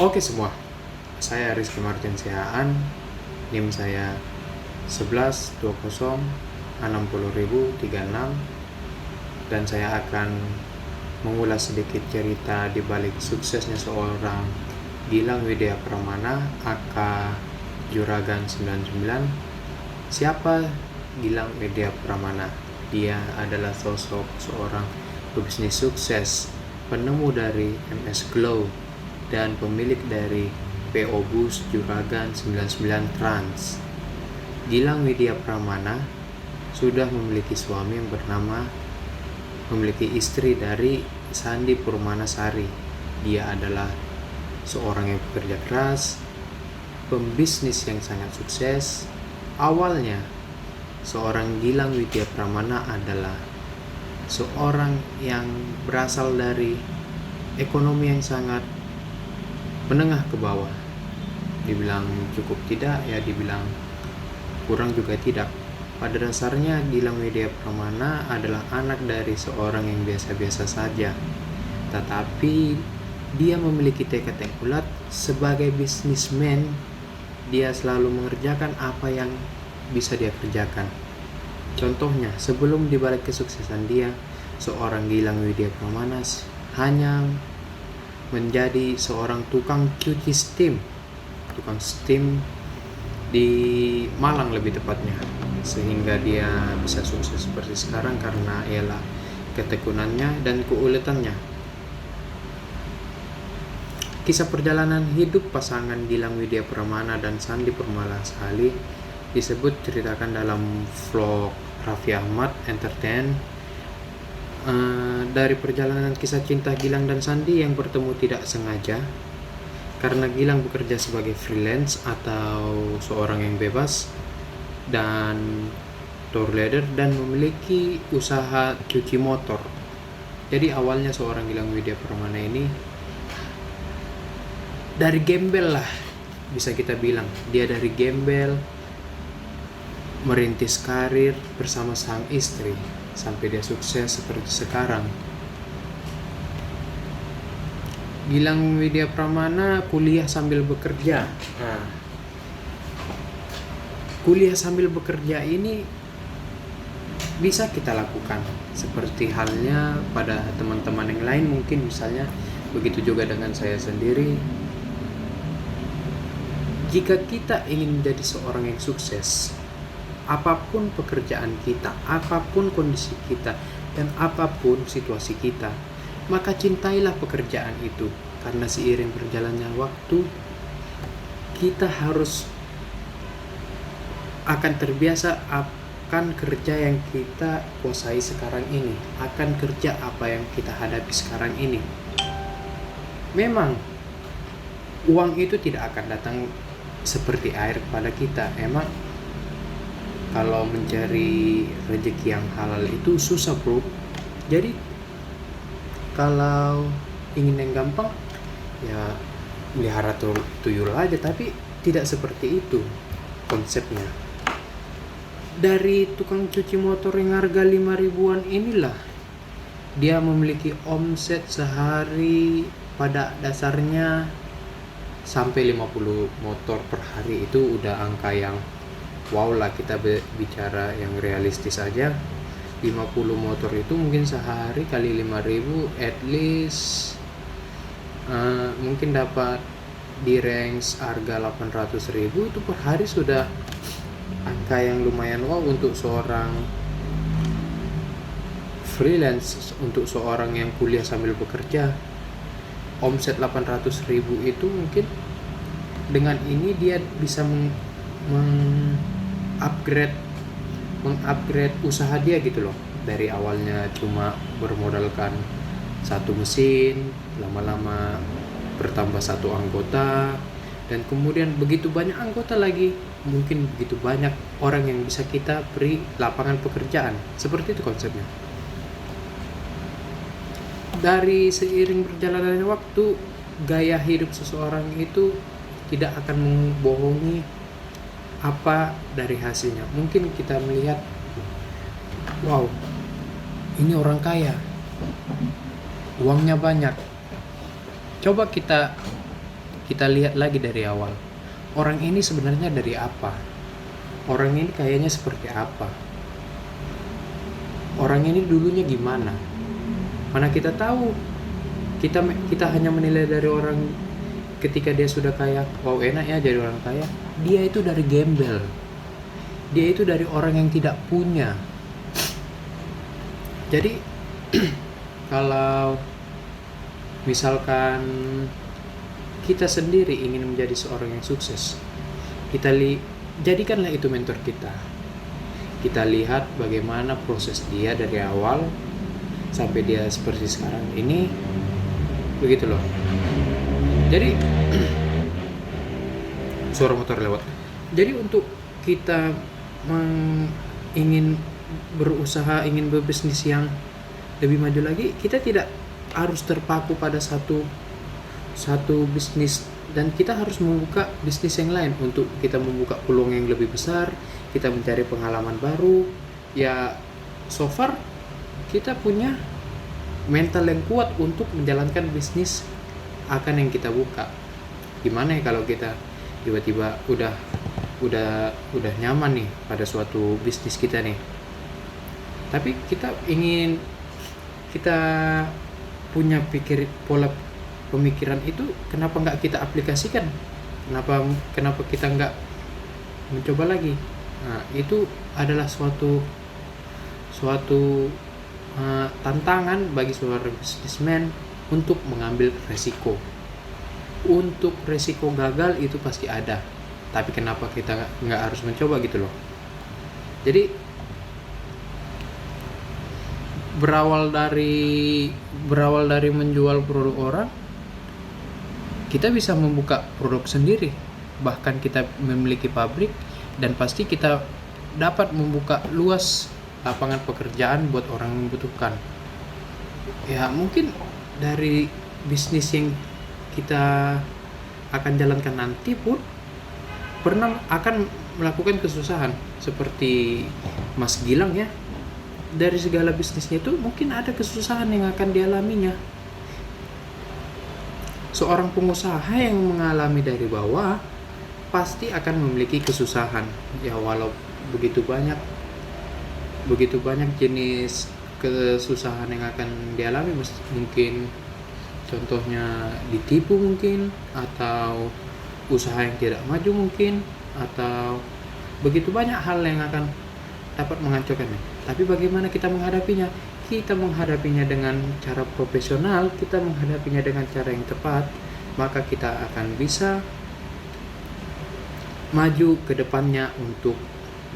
Oke semua, saya Rizky Martin Sihaan, NIM saya 11206036, dan saya akan mengulas sedikit cerita di balik suksesnya seorang Gilang Widya Pramana aka Juragan 99. Siapa Gilang Widya Pramana? Dia adalah sosok seorang pebisnis sukses, penemu dari MS Glow, dan pemilik dari PO Bus Juragan 99 Trans. Gilang Widya Pramana sudah memiliki suami yang memiliki istri dari Sandi Purmanasari. Dia adalah seorang yang bekerja keras, pembisnis yang sangat sukses. Awalnya, seorang Gilang Widya Pramana adalah seorang yang berasal dari ekonomi yang sangat menengah ke bawah. Dibilang cukup tidak, ya dibilang kurang juga tidak. Pada dasarnya Gilang Widya Pramana adalah anak dari seorang yang biasa-biasa saja. Tetapi dia memiliki tekad yang kuat sebagai bisnismen. Dia selalu mengerjakan apa yang bisa dia kerjakan. Contohnya, sebelum dibalik kesuksesan dia, seorang Gilang Widya Pramana hanya menjadi seorang tukang cuci steam di Malang lebih tepatnya, sehingga dia bisa sukses seperti sekarang karena ialah ketekunannya dan keuletannya. Kisah perjalanan hidup pasangan Gilang Widya Pramana dan Sandi Purmanasari disebut ceritakan dalam vlog Raffi Ahmad Entertain. Dari perjalanan kisah cinta Gilang dan Sandi yang bertemu tidak sengaja, karena Gilang bekerja sebagai freelance atau seorang yang bebas dan tour leader dan memiliki usaha cuci motor. Jadi awalnya seorang Gilang Widya Pramana ini dari gembel lah, bisa kita bilang. Dia dari gembel merintis karir bersama sang istri sampai dia sukses seperti sekarang. Gilang Widya Pramana kuliah sambil bekerja. Kuliah sambil bekerja ini bisa kita lakukan seperti halnya pada teman-teman yang lain mungkin, misalnya begitu juga dengan saya sendiri. Jika kita ingin menjadi seorang yang sukses, apapun pekerjaan kita, apapun kondisi kita, dan apapun situasi kita, maka cintailah pekerjaan itu. Karena seiring berjalannya waktu, kita harus akan terbiasa akan kerja yang kita kuasai sekarang ini, akan kerja apa yang kita hadapi sekarang ini. Memang uang itu tidak akan datang seperti air kepada kita. Emang kalau mencari rezeki yang halal itu susah, bro. Jadi kalau ingin yang gampang, ya pelihara tuyul aja. Tapi tidak seperti itu konsepnya. Dari tukang cuci motor yang harga 5 ribuan inilah dia memiliki omset sehari pada dasarnya sampai 50 motor per hari. Itu udah angka yang wow lah, kita bicara yang realistis aja. 50 motor itu mungkin sehari kali 5.000, at least mungkin dapat di range harga 800.000. Itu per hari sudah angka yang lumayan wow untuk seorang freelance, untuk seorang yang kuliah sambil bekerja. Omset 800.000 itu mungkin dengan ini dia bisa mengupgrade usaha dia gitu loh. Dari awalnya cuma bermodalkan satu mesin, lama-lama bertambah satu anggota, dan kemudian begitu banyak anggota lagi, mungkin begitu banyak orang yang bisa kita beri lapangan pekerjaan. Seperti itu konsepnya. Dari seiring berjalannya waktu, gaya hidup seseorang itu tidak akan membohongi apa dari hasilnya. Mungkin kita melihat, wow, ini orang kaya, uangnya banyak. Coba kita kita lihat lagi dari awal. Orang ini sebenarnya dari apa? Orang ini kayaknya seperti apa? Orang ini dulunya gimana? Mana kita tahu? Kita hanya menilai dari orang ketika dia sudah kaya. Wow, enak ya jadi orang kaya. Dia itu dari gembel. Dia itu dari orang yang tidak punya. Jadi kalau misalkan kita sendiri ingin menjadi seorang yang sukses, jadikanlah itu mentor kita. Kita lihat bagaimana proses dia dari awal sampai dia seperti sekarang ini, begitu loh. Jadi suara motor lewat. Jadi untuk kita ingin berusaha, ingin berbisnis yang lebih maju lagi, kita tidak harus terpaku pada satu bisnis, dan kita harus membuka bisnis yang lain untuk kita membuka peluang yang lebih besar, kita mencari pengalaman baru. Ya, so far kita punya mental yang kuat untuk menjalankan bisnis akan yang kita buka. Gimana ya kalau kita tiba-tiba udah nyaman nih pada suatu bisnis kita nih, tapi kita punya pola pemikiran itu, kenapa nggak kita aplikasikan? Kenapa kita nggak mencoba lagi? Nah, itu adalah suatu tantangan bagi seorang bisnismen untuk mengambil resiko. Untuk resiko gagal itu pasti ada, tapi kenapa kita nggak harus mencoba gitu loh. Jadi berawal dari menjual produk orang, kita bisa membuka produk sendiri, bahkan kita memiliki pabrik, dan pasti kita dapat membuka luas lapangan pekerjaan buat orang yang membutuhkan. Ya, mungkin dari bisnis yang kita akan jalankan nanti pun akan melakukan kesusahan seperti Mas Gilang ya. Dari segala bisnisnya itu mungkin ada kesusahan yang akan dialaminya. Seorang pengusaha yang mengalami dari bawah pasti akan memiliki kesusahan. Ya, walau begitu banyak jenis kesusahan yang akan dialami, mungkin contohnya ditipu mungkin, atau usaha yang tidak maju mungkin, atau begitu banyak hal yang akan dapat menghancurkannya. Tapi bagaimana kita menghadapinya? Kita menghadapinya dengan cara profesional, kita menghadapinya dengan cara yang tepat, maka kita akan bisa maju ke depannya untuk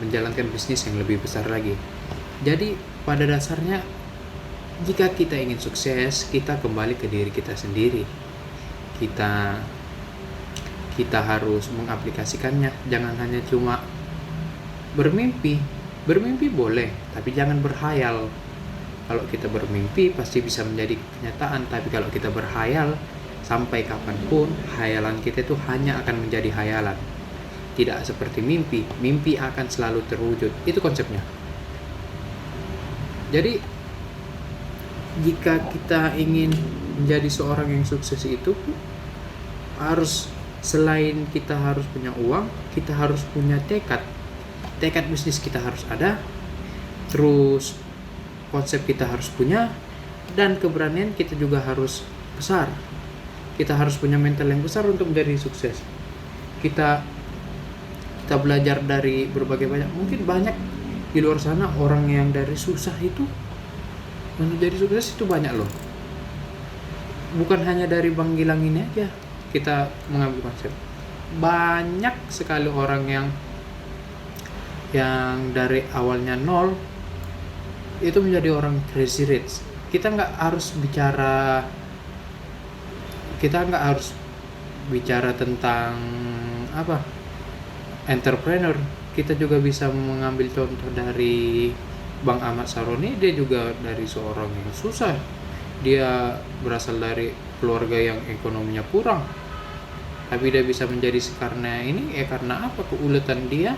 menjalankan bisnis yang lebih besar lagi. Jadi pada dasarnya, jika kita ingin sukses, kita kembali ke diri kita sendiri. Kita harus mengaplikasikannya. Jangan hanya cuma bermimpi. Bermimpi boleh, tapi jangan berhayal. Kalau kita bermimpi pasti bisa menjadi kenyataan, tapi kalau kita berhayal, sampai kapanpun hayalan kita itu hanya akan menjadi hayalan. Tidak seperti mimpi. Mimpi akan selalu terwujud. Itu konsepnya. Jadi jika kita ingin menjadi seorang yang sukses itu, harus selain kita harus punya uang, kita harus punya tekad bisnis kita harus ada, terus konsep kita harus punya, dan keberanian kita juga harus besar. Kita harus punya mental yang besar untuk menjadi sukses. Kita belajar dari berbagai mungkin banyak di luar sana orang yang dari susah itu menjadi sukses itu banyak loh. Bukan hanya dari Bang Gilang ini aja kita mengambil konsep. Banyak sekali orang yang dari awalnya nol itu menjadi orang crazy rich. Kita nggak harus bicara tentang entrepreneur. Kita juga bisa mengambil contoh dari Bang Ahmad Saroni. Dia juga dari seorang yang susah. Dia berasal dari keluarga yang ekonominya kurang, tapi dia bisa menjadi karena apa? Keuletan dia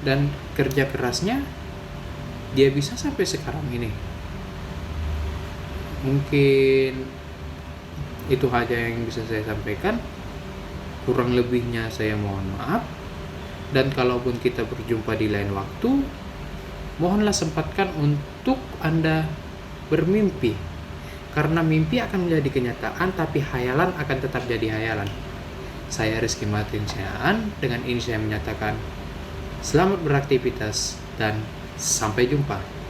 dan kerja kerasnya, dia bisa sampai sekarang ini. Mungkin itu aja yang bisa saya sampaikan. Kurang lebihnya saya mohon maaf. Dan kalaupun kita berjumpa di lain waktu, mohonlah sempatkan untuk Anda bermimpi. Karena mimpi akan menjadi kenyataan, tapi hayalan akan tetap jadi hayalan. Saya Rizky Martin Siaan. Dengan ini saya menyatakan selamat beraktivitas dan sampai jumpa.